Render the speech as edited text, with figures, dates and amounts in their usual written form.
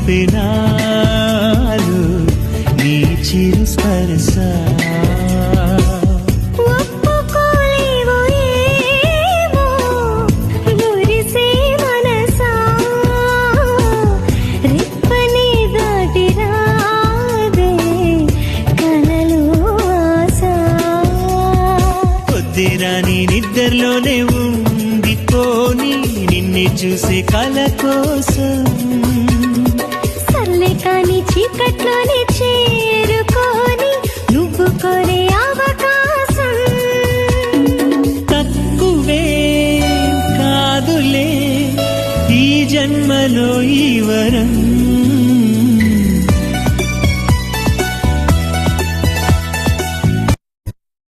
నింపినాలు నీ చిరు స్పర్శ నీ నిద్రలోనే ఉండిపోని నిన్నే చూసే కల కోసం సర్లే కాని చీకట్లోనే చేరుకొని నువ్వు కోరే